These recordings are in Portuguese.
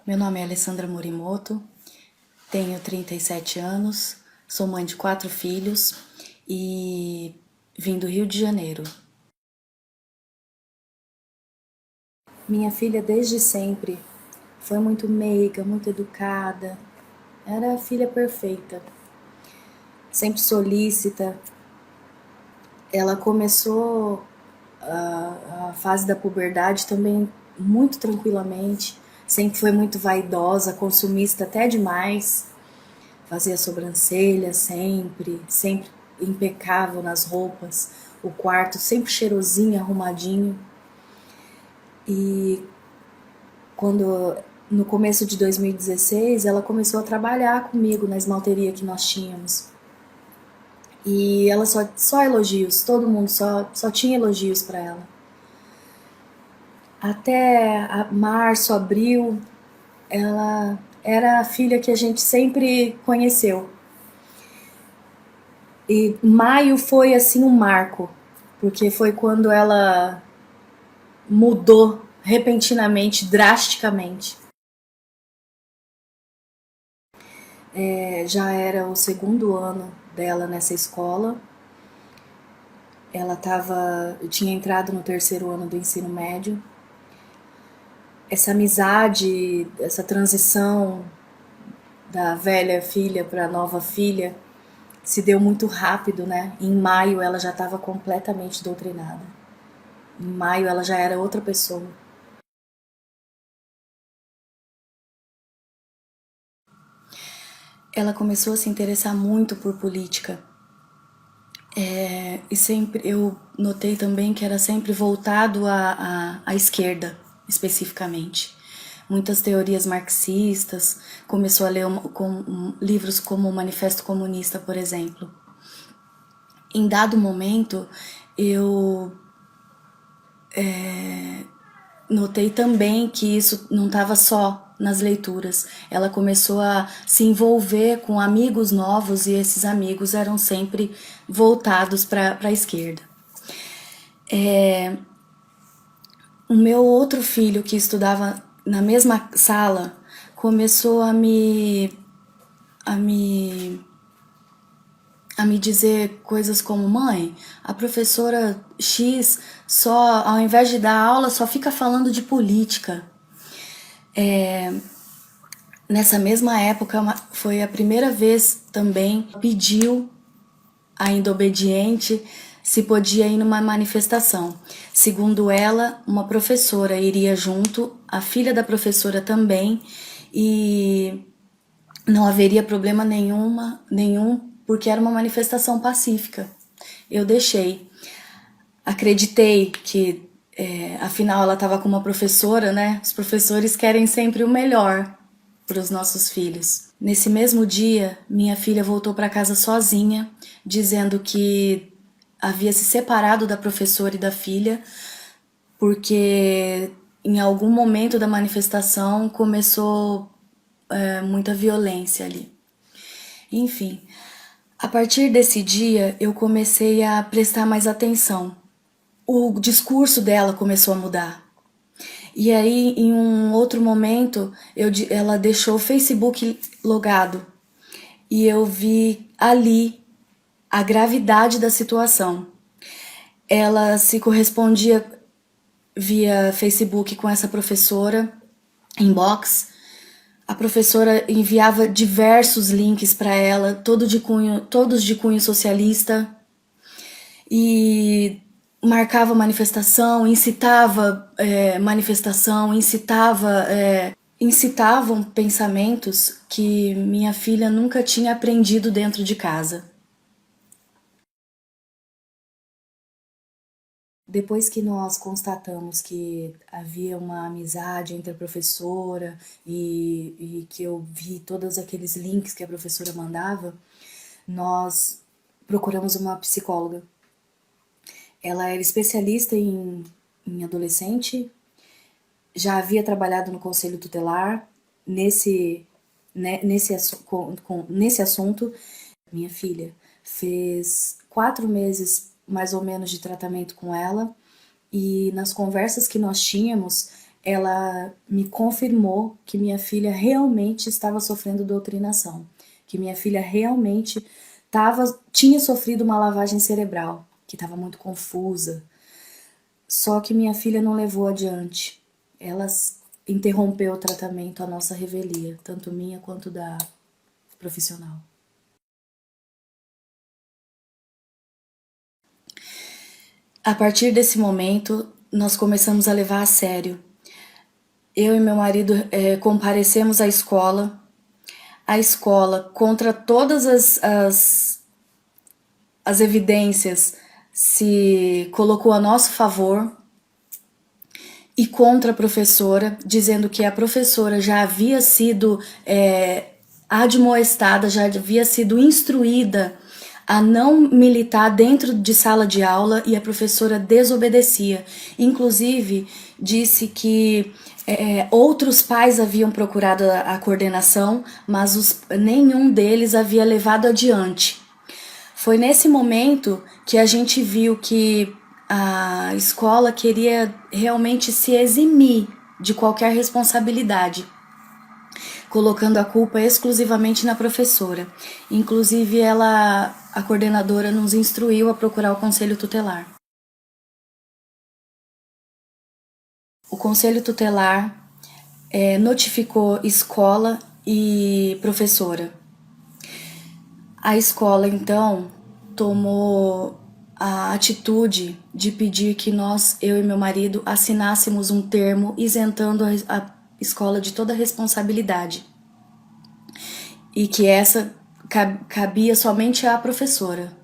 Meu nome é Alessandra Morimoto, tenho 37 anos, sou mãe de 4 filhos e vim do Rio de Janeiro. Minha filha desde sempre foi muito meiga, muito educada, era a filha perfeita, sempre solícita. Ela começou a fase da puberdade também muito tranquilamente, sempre foi muito vaidosa, consumista até demais. Fazia sobrancelha sempre impecável nas roupas, o quarto sempre cheirosinho, arrumadinho. E quando no começo de 2016 ela começou a trabalhar comigo na esmalteria que nós tínhamos. E ela só elogios, todo mundo só tinha elogios para ela. Até março, abril, ela era a filha que a gente sempre conheceu. E maio foi assim um marco, porque foi quando ela mudou repentinamente, drasticamente. Já era o segundo ano dela nessa escola. Ela tinha entrado no terceiro ano do ensino médio. Essa amizade, essa transição da velha filha para a nova filha se deu muito rápido, né? Em maio ela já estava completamente doutrinada. Em maio ela já era outra pessoa. Ela começou a se interessar muito por política. E sempre eu notei também que era sempre voltado à esquerda, especificamente. Muitas teorias marxistas, começou a ler livros como o Manifesto Comunista, por exemplo. Em dado momento, eu notei também que isso não estava só nas leituras. Ela começou a se envolver com amigos novos e esses amigos eram sempre voltados para a esquerda. O meu outro filho, que estudava na mesma sala, começou a me a me dizer coisas como: mãe, a professora X só, ao invés de dar aula, só fica falando de política. Nessa mesma época, foi a primeira vez também que pediu, ainda obediente, se podia ir numa manifestação. Segundo ela, uma professora iria junto, a filha da professora também, e não haveria problema nenhum, porque era uma manifestação pacífica. Eu deixei. Acreditei que, afinal, ela estava com uma professora, né? Os professores querem sempre o melhor para os nossos filhos. Nesse mesmo dia, minha filha voltou para casa sozinha, dizendo que havia se separado da professora e da filha, porque em algum momento da manifestação começou muita violência ali. Enfim, a partir desse dia eu comecei a prestar mais atenção. O discurso dela começou a mudar. E aí, em um outro momento, ela deixou o Facebook logado. E eu vi ali a gravidade da situação. Ela se correspondia via Facebook com essa professora, inbox. A professora enviava diversos links para ela, todos de cunho socialista. E marcava manifestação, incitava manifestação, incitavam pensamentos que minha filha nunca tinha aprendido dentro de casa. Depois que nós constatamos que havia uma amizade entre a professora e que eu vi todos aqueles links que a professora mandava, nós procuramos uma psicóloga. Ela era especialista em adolescente, já havia trabalhado no conselho tutelar nesse assunto. Minha filha fez 4 meses mais ou menos de tratamento com ela, e nas conversas que nós tínhamos, ela me confirmou que minha filha realmente estava sofrendo doutrinação, que minha filha realmente tinha sofrido uma lavagem cerebral, que estava muito confusa. Só que minha filha não levou adiante. Ela interrompeu o tratamento à nossa revelia, tanto minha quanto da profissional. A partir desse momento, nós começamos a levar a sério. Eu e meu marido comparecemos à escola. A escola, contra todas as evidências, se colocou a nosso favor e contra a professora, dizendo que a professora já havia sido admoestada, já havia sido instruída a não militar dentro de sala de aula e a professora desobedecia. Inclusive, disse que outros pais haviam procurado a coordenação, mas nenhum deles havia levado adiante. Foi nesse momento que a gente viu que a escola queria realmente se eximir de qualquer responsabilidade, colocando a culpa exclusivamente na professora. Inclusive, a coordenadora nos instruiu a procurar o conselho tutelar. O conselho tutelar notificou escola e professora. A escola, então, tomou a atitude de pedir que eu e meu marido, assinássemos um termo isentando a escola de toda responsabilidade. E que essa cabia somente à professora.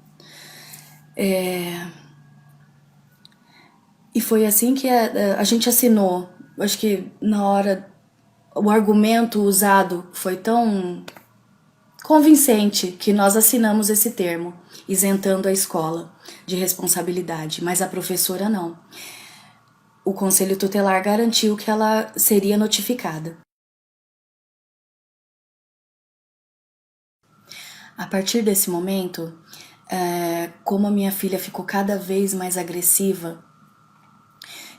E foi assim que a gente assinou. Acho que na hora o argumento usado foi tão convincente que nós assinamos esse termo, isentando a escola de responsabilidade, mas a professora não. O conselho tutelar garantiu que ela seria notificada. A partir desse momento, como a minha filha ficou cada vez mais agressiva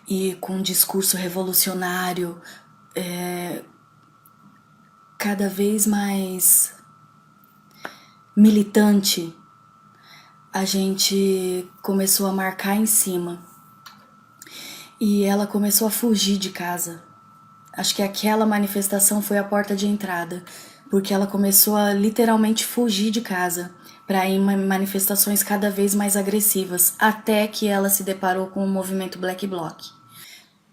e com um discurso revolucionário, cada vez mais militante, a gente começou a marcar em cima. E ela começou a fugir de casa. Acho que aquela manifestação foi a porta de entrada, porque ela começou a literalmente fugir de casa para ir em manifestações cada vez mais agressivas, até que ela se deparou com o movimento Black Bloc.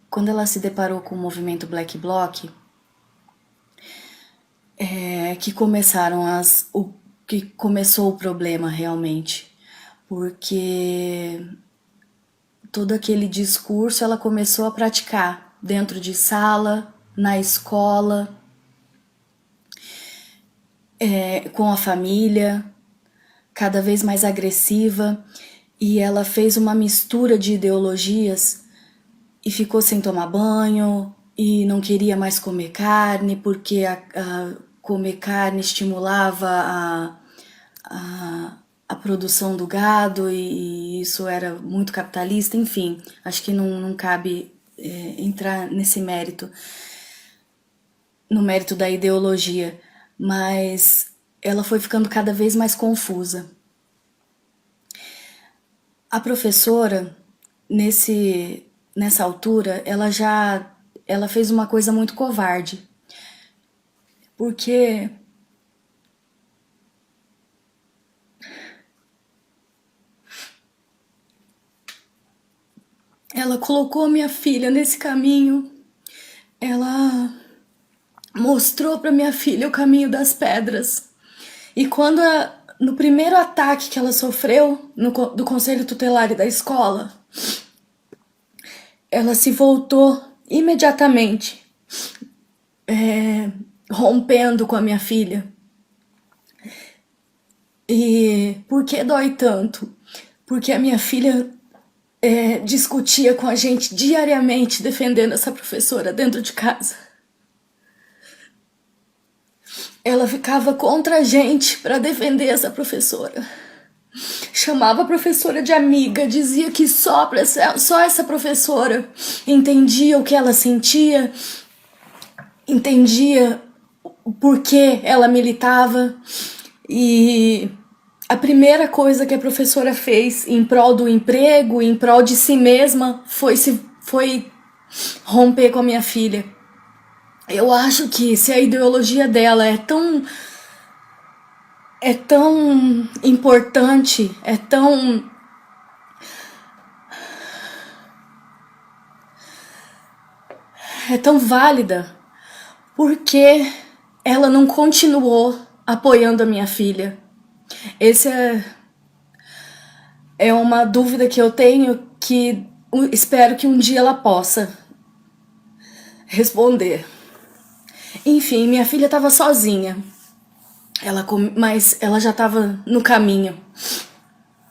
Quando ela se deparou com o movimento Black Bloc, que começou o problema realmente, porque todo aquele discurso ela começou a praticar dentro de sala, na escola, com a família, cada vez mais agressiva, e ela fez uma mistura de ideologias e ficou sem tomar banho e não queria mais comer carne porque comer carne estimulava a produção do gado e isso era muito capitalista, enfim, acho que não cabe entrar nesse mérito, no mérito da ideologia, mas ela foi ficando cada vez mais confusa. A professora, nessa altura, ela fez uma coisa muito covarde, porque ela colocou minha filha nesse caminho, ela mostrou para minha filha o caminho das pedras. E quando no primeiro ataque que ela sofreu do conselho tutelar e da escola, ela se voltou imediatamente, rompendo com a minha filha. E por que dói tanto? Porque a minha filha discutia com a gente diariamente defendendo essa professora dentro de casa. Ela ficava contra a gente para defender essa professora. chamava a professora de amiga, dizia que só essa professora entendia o que ela sentia, entendia o porquê ela militava. E a primeira coisa que a professora fez em prol do emprego, em prol de si mesma, foi romper com a minha filha. Eu acho que se a ideologia dela é tão importante, é tão válida, porque ela não continuou apoiando a minha filha. Essa é uma dúvida que eu tenho, que espero que um dia ela possa responder. Enfim, minha filha estava sozinha, mas ela já estava no caminho,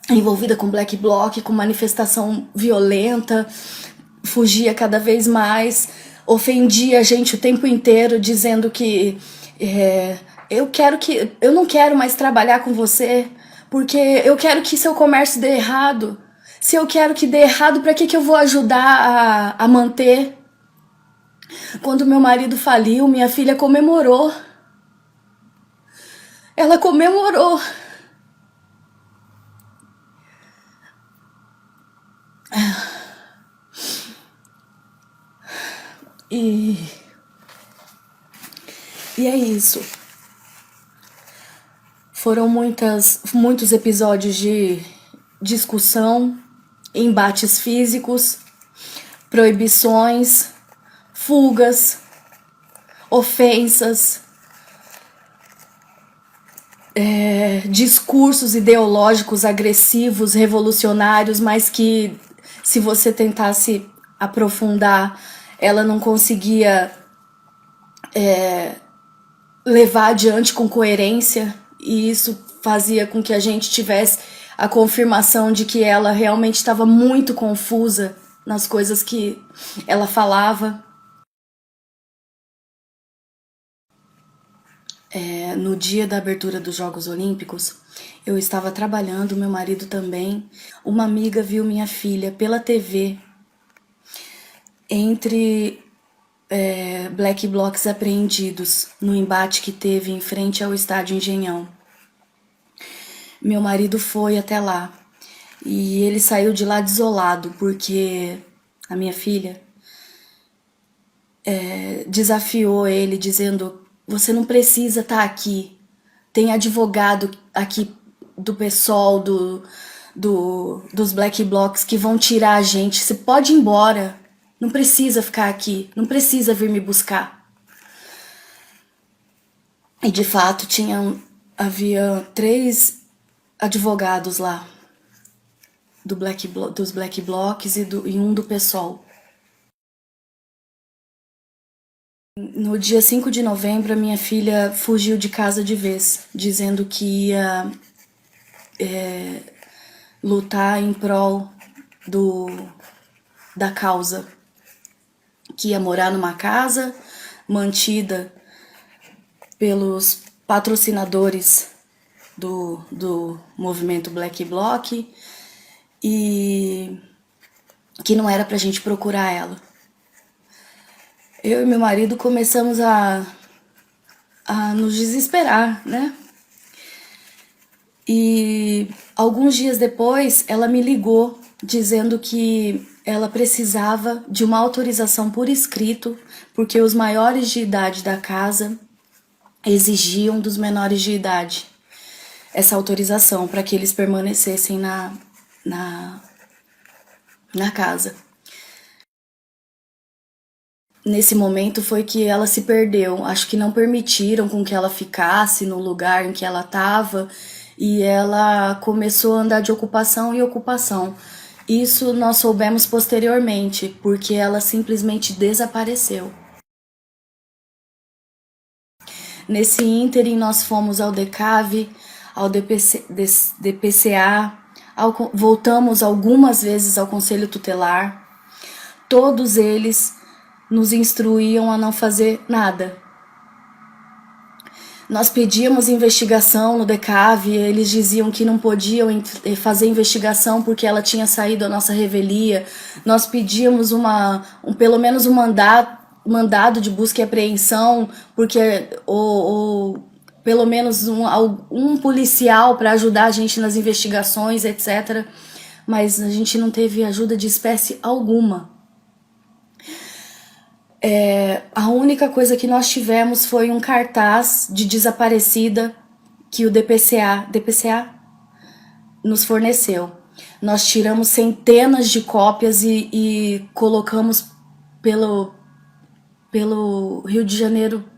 envolvida com Black Bloc, com manifestação violenta, fugia cada vez mais, ofendia a gente o tempo inteiro, dizendo que eu não quero mais trabalhar com você, porque eu quero que seu comércio dê errado. Se eu quero que dê errado, para que eu vou ajudar a manter? Quando meu marido faliu, minha filha comemorou. Ela comemorou. E é isso. Foram muitos episódios de discussão, embates físicos, proibições, fugas, ofensas, discursos ideológicos agressivos, revolucionários, mas que, se você tentasse aprofundar, ela não conseguia levar adiante com coerência, e isso fazia com que a gente tivesse a confirmação de que ela realmente estava muito confusa nas coisas que ela falava. No dia da abertura dos Jogos Olímpicos, eu estava trabalhando, meu marido também. Uma amiga viu minha filha pela TV entre Black Blocs apreendidos no embate que teve em frente ao estádio Engenhão. Meu marido foi até lá e ele saiu de lá desolado, porque a minha filha desafiou ele, dizendo: você não precisa estar aqui, tem advogado aqui do PSOL, dos Black Blocs, que vão tirar a gente, você pode ir embora, não precisa ficar aqui, não precisa vir me buscar. E de fato havia 3 advogados lá, dos Black Blocs e um do PSOL. No dia 5 de novembro, a minha filha fugiu de casa de vez, dizendo que ia lutar em prol da causa, que ia morar numa casa mantida pelos patrocinadores do movimento Black Bloc, e que não era pra gente procurar ela. Eu e meu marido começamos a nos desesperar, né? E alguns dias depois, ela me ligou dizendo que ela precisava de uma autorização por escrito, porque os maiores de idade da casa exigiam dos menores de idade essa autorização para que eles permanecessem na casa. Nesse momento foi que ela se perdeu. Acho que não permitiram com que ela ficasse no lugar em que ela estava, e ela começou a andar de ocupação em ocupação. Isso nós soubemos posteriormente, porque ela simplesmente desapareceu. Nesse ínterim, nós fomos ao DECAV, ao DPCA, voltamos algumas vezes ao Conselho Tutelar. Todos eles nos instruíam a não fazer nada. Nós pedíamos investigação no DECAV, eles diziam que não podiam fazer investigação porque ela tinha saído da nossa revelia. Nós pedíamos pelo menos um mandado de busca e apreensão, porque pelo menos um policial para ajudar a gente nas investigações, etc. Mas a gente não teve ajuda de espécie alguma. A única coisa que nós tivemos foi um cartaz de desaparecida que o DPCA nos forneceu. Nós tiramos centenas de cópias e colocamos pelo Rio de Janeiro,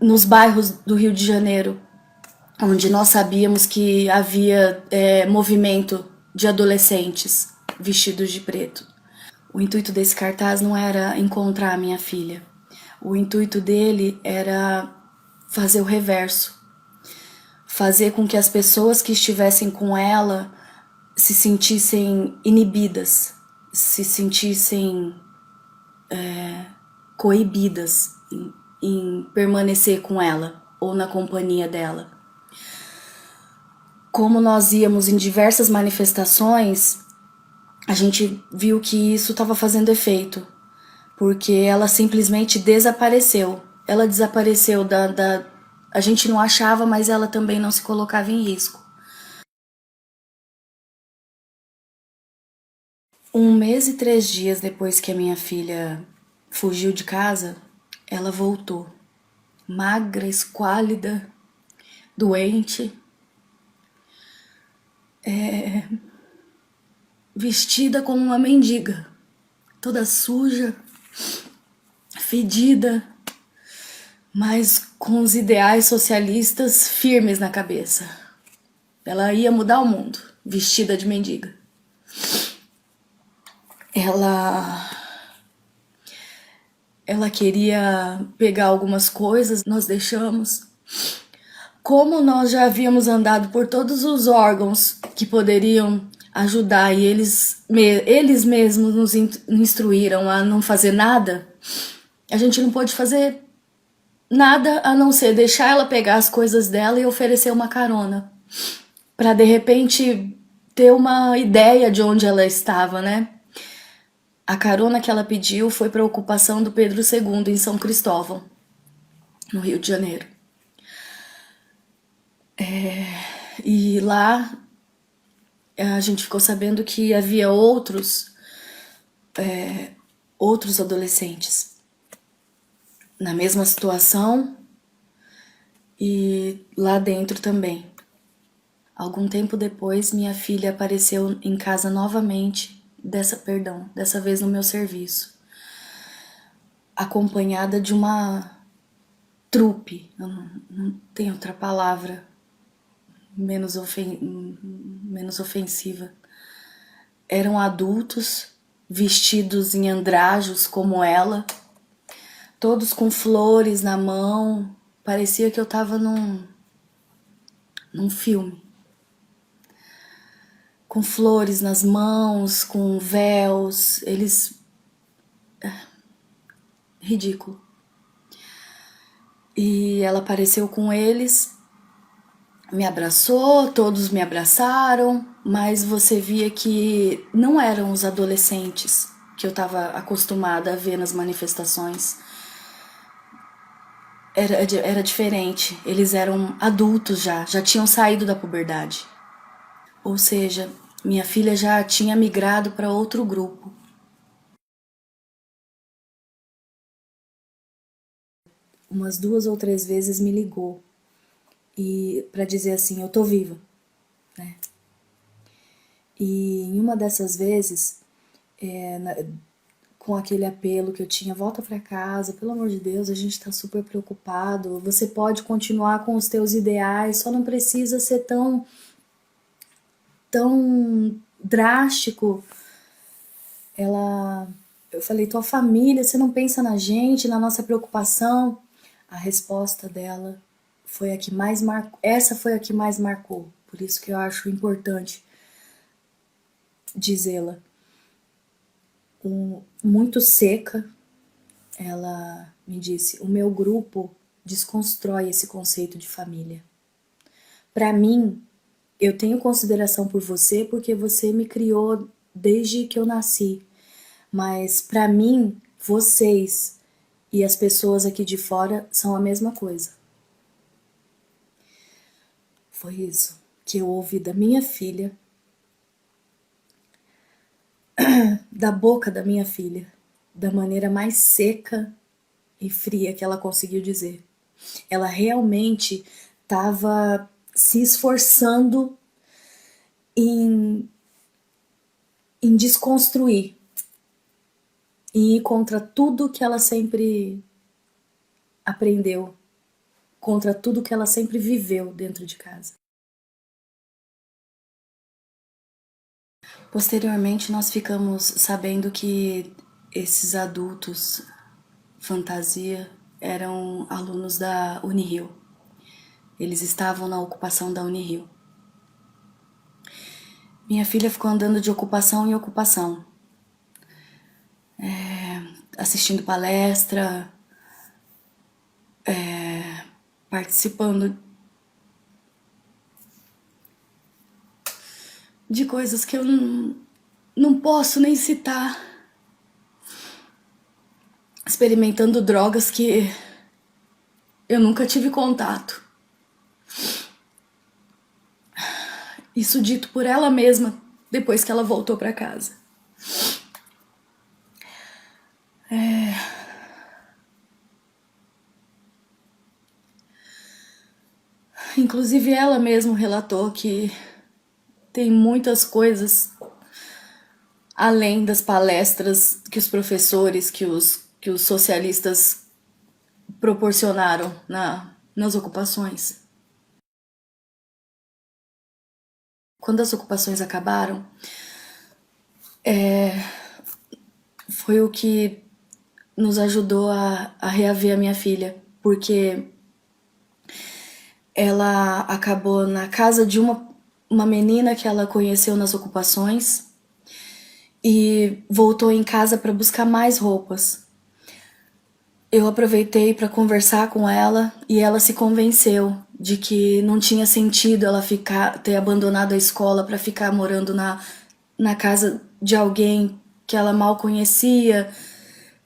nos bairros do Rio de Janeiro, onde nós sabíamos que havia movimento de adolescentes vestidos de preto. O intuito desse cartaz não era encontrar a minha filha. O intuito dele era fazer o reverso. Fazer com que as pessoas que estivessem com ela se sentissem inibidas, se sentissem coibidas em permanecer com ela ou na companhia dela. Como nós íamos em diversas manifestações, a gente viu que isso estava fazendo efeito, porque ela simplesmente desapareceu. Ela desapareceu a gente não achava, mas ela também não se colocava em risco. 1 mês e 3 dias depois que a minha filha fugiu de casa, ela voltou. Magra, esquálida, doente, vestida como uma mendiga, toda suja, fedida, mas com os ideais socialistas firmes na cabeça. Ela ia mudar o mundo, vestida de mendiga. Ela queria pegar algumas coisas, nós deixamos. Como nós já havíamos andado por todos os órgãos que poderiam ajudar e eles mesmos nos instruíram a não fazer nada, a gente não pôde fazer nada a não ser deixar ela pegar as coisas dela e oferecer uma carona, para de repente ter uma ideia de onde ela estava, né? A carona que ela pediu foi para a ocupação do Pedro II em São Cristóvão, no Rio de Janeiro. E lá a gente ficou sabendo que havia outros adolescentes na mesma situação e lá dentro também. Algum tempo depois, minha filha apareceu em casa novamente, dessa vez no meu serviço, acompanhada de uma trupe, não tem outra palavra menos ofensiva. Eram adultos vestidos em andrajos como ela, todos com flores na mão. Parecia que eu tava num filme. Com flores nas mãos, com véus, ridículo. E ela apareceu com eles, me abraçou, todos me abraçaram, mas você via que não eram os adolescentes que eu estava acostumada a ver nas manifestações. Era diferente, eles eram adultos já tinham saído da puberdade. Ou seja, minha filha já tinha migrado para outro grupo. Umas 2 ou 3 vezes me ligou e para dizer assim, eu tô viva, né? E em uma dessas vezes, com aquele apelo que eu tinha, volta para casa, pelo amor de Deus, a gente tá super preocupado, você pode continuar com os teus ideais, só não precisa ser tão drástico. Eu falei, tua família, você não pensa na gente, na nossa preocupação? A resposta dela foi a que mais marcou, essa foi a que mais marcou, por isso que eu acho importante dizê-la. Muito seca, ela me disse, o meu grupo desconstrói esse conceito de família. Para mim, eu tenho consideração por você porque você me criou desde que eu nasci. Mas para mim, vocês e as pessoas aqui de fora são a mesma coisa. Foi isso que eu ouvi da minha filha, da boca da minha filha, da maneira mais seca e fria que ela conseguiu dizer. Ela realmente estava se esforçando em desconstruir e ir contra tudo que ela sempre aprendeu, contra tudo que ela sempre viveu dentro de casa. Posteriormente, nós ficamos sabendo que esses adultos fantasia eram alunos da Unirio. Eles estavam na ocupação da Unirio. Minha filha ficou andando de ocupação em ocupação, assistindo palestra, participando de coisas que eu não posso nem citar, experimentando drogas que eu nunca tive contato. Isso dito por ela mesma depois que ela voltou para casa. Inclusive ela mesma relatou que tem muitas coisas além das palestras que os professores, que os socialistas proporcionaram nas ocupações. Quando as ocupações acabaram, foi o que nos ajudou a reaver a minha filha, porque ela acabou na casa de uma menina que ela conheceu nas ocupações e voltou em casa para buscar mais roupas. Eu aproveitei para conversar com ela e ela se convenceu de que não tinha sentido ela ter abandonado a escola para ficar morando na casa de alguém que ela mal conhecia,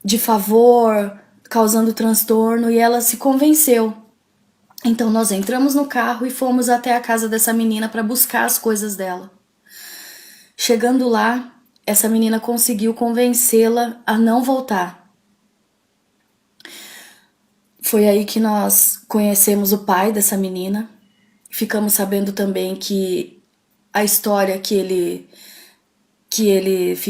de favor, causando transtorno, e ela se convenceu. Então nós entramos no carro e fomos até a casa dessa menina para buscar as coisas dela. Chegando lá, essa menina conseguiu convencê-la a não voltar. Foi aí que nós conhecemos o pai dessa menina. Ficamos sabendo também que a história que ele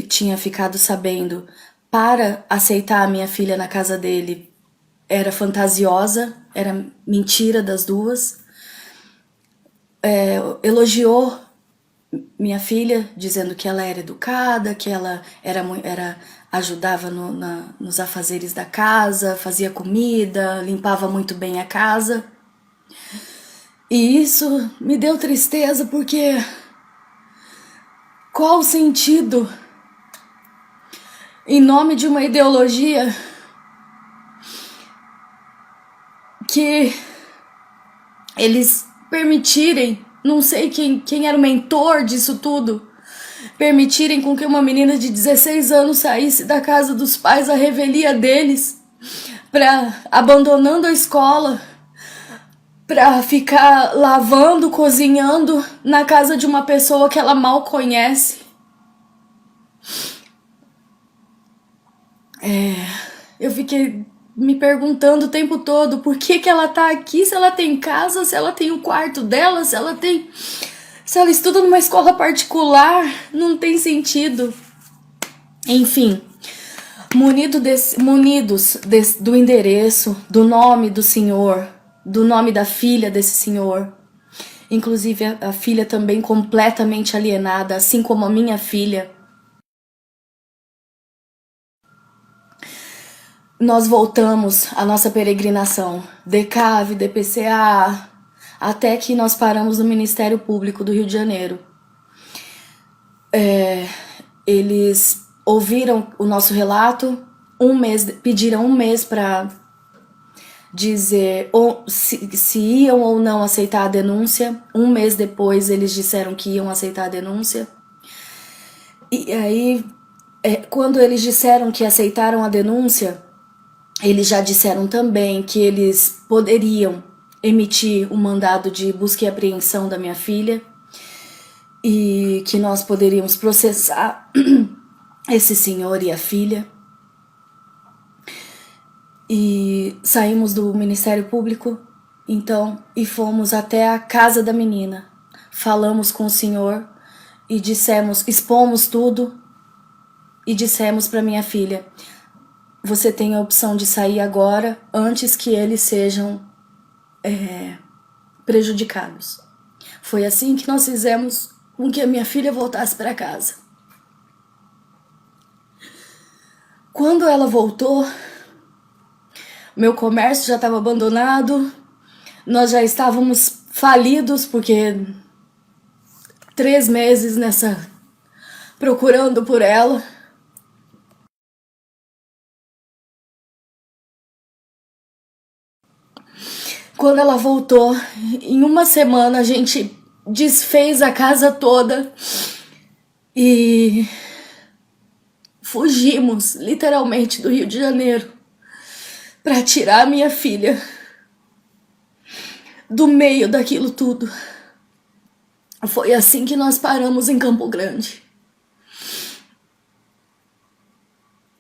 tinha ficado sabendo para aceitar a minha filha na casa dele era fantasiosa, era mentira das duas. Elogiou minha filha, dizendo que ela era educada, que ela ajudava nos afazeres da casa, fazia comida, limpava muito bem a casa. E isso me deu tristeza, porque qual o sentido, em nome de uma ideologia que eles permitirem, não sei quem era o mentor disso tudo, permitirem com que uma menina de 16 anos saísse da casa dos pais à revelia deles, abandonando a escola, para ficar lavando, cozinhando na casa de uma pessoa que ela mal conhece. Eu fiquei me perguntando o tempo todo por que ela tá aqui, se ela tem casa, se ela tem o quarto dela, se ela estuda numa escola particular, não tem sentido. Enfim, munidos do endereço, do nome do senhor, do nome da filha desse senhor, inclusive a filha também completamente alienada, assim como a minha filha, nós voltamos à nossa peregrinação, DECAV, DPCA, até que nós paramos no Ministério Público do Rio de Janeiro. Eles ouviram o nosso relato, pediram um mês para dizer ou se iam ou não aceitar a denúncia. Um mês depois eles disseram que iam aceitar a denúncia. E aí, quando eles disseram que aceitaram a denúncia, eles já disseram também que eles poderiam emitir um mandado de busca e apreensão da minha filha e que nós poderíamos processar esse senhor e a filha. E saímos do Ministério Público, então, e fomos até a casa da menina. Falamos com o senhor e expomos tudo e dissemos para minha filha: você tem a opção de sair agora antes que eles sejam prejudicados. Foi assim que nós fizemos com que a minha filha voltasse para casa. Quando ela voltou, meu comércio já estava abandonado, nós já estávamos falidos porque 3 meses procurando por ela. Quando ela voltou, em uma semana a gente desfez a casa toda e fugimos literalmente do Rio de Janeiro para tirar a minha filha do meio daquilo tudo. Foi assim que nós paramos em Campo Grande.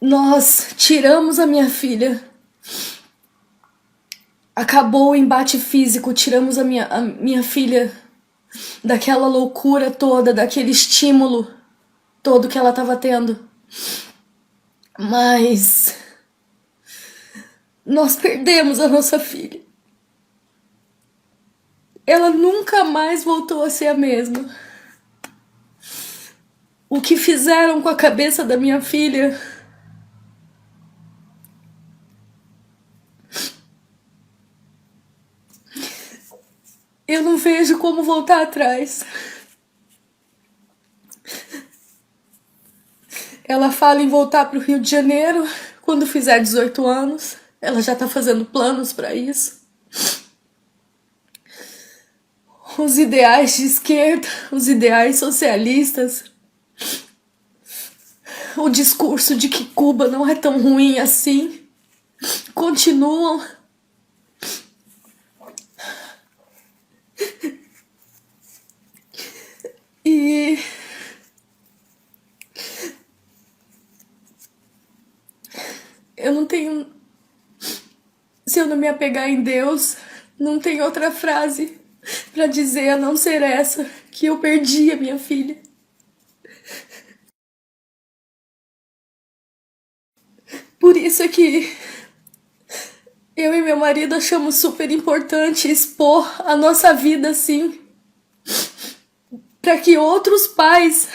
Nós tiramos a minha filha. Acabou o embate físico, tiramos a minha filha daquela loucura toda, daquele estímulo todo que ela estava tendo. Mas nós perdemos a nossa filha. Ela nunca mais voltou a ser a mesma. O que fizeram com a cabeça da minha filha eu não vejo como voltar atrás. Ela fala em voltar para o Rio de Janeiro quando fizer 18 anos. Ela já tá fazendo planos para isso. Os ideais de esquerda, os ideais socialistas, o discurso de que Cuba não é tão ruim assim, continuam. E eu não tenho... Se eu não me apegar em Deus, não tem outra frase pra dizer a não ser essa, que eu perdi a minha filha. Por isso é que eu e meu marido achamos super importante expor a nossa vida assim, para que outros pais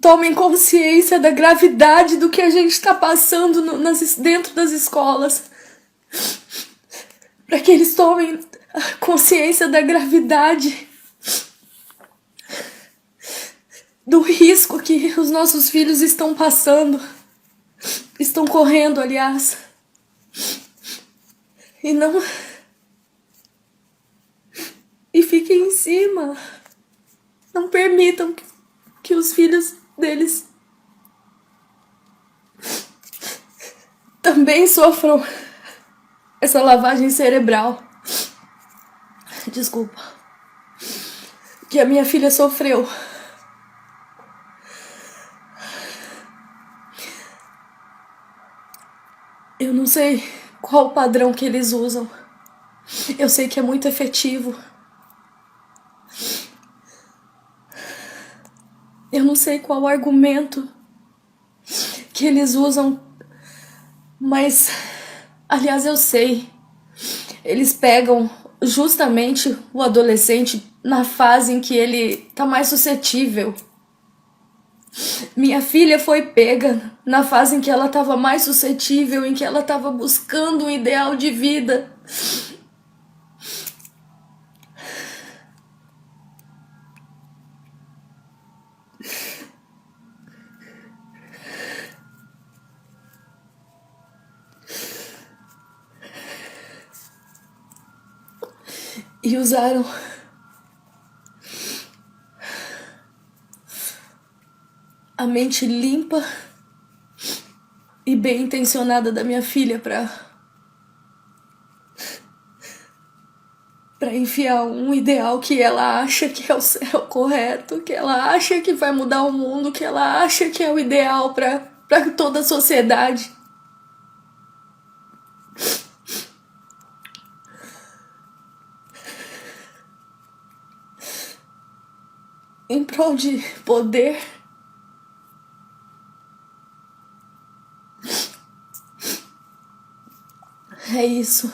tomem consciência da gravidade do que a gente está passando dentro das escolas. Para que eles tomem consciência da gravidade do risco que os nossos filhos estão passando, estão correndo, aliás. E não... E fiquem em cima. Não permitam que os filhos deles também sofram essa lavagem cerebral. Desculpa. Que a minha filha sofreu. Eu não sei qual o padrão que eles usam. Eu sei que é muito efetivo. Eu não sei qual o argumento que eles usam, mas, aliás, eu sei. Eles pegam justamente o adolescente na fase em que ele tá mais suscetível. Minha filha foi pega na fase em que ela estava mais suscetível, em que ela estava buscando um ideal de vida. e usaram a mente limpa e bem intencionada da minha filha para enfiar um ideal que ela acha que é o correto, que ela acha que vai mudar o mundo, que ela acha que é o ideal para toda a sociedade. Em prol de poder. É isso.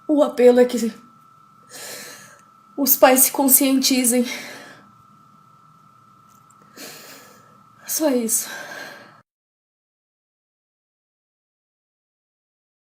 O apelo é que os pais se conscientizem. Só isso.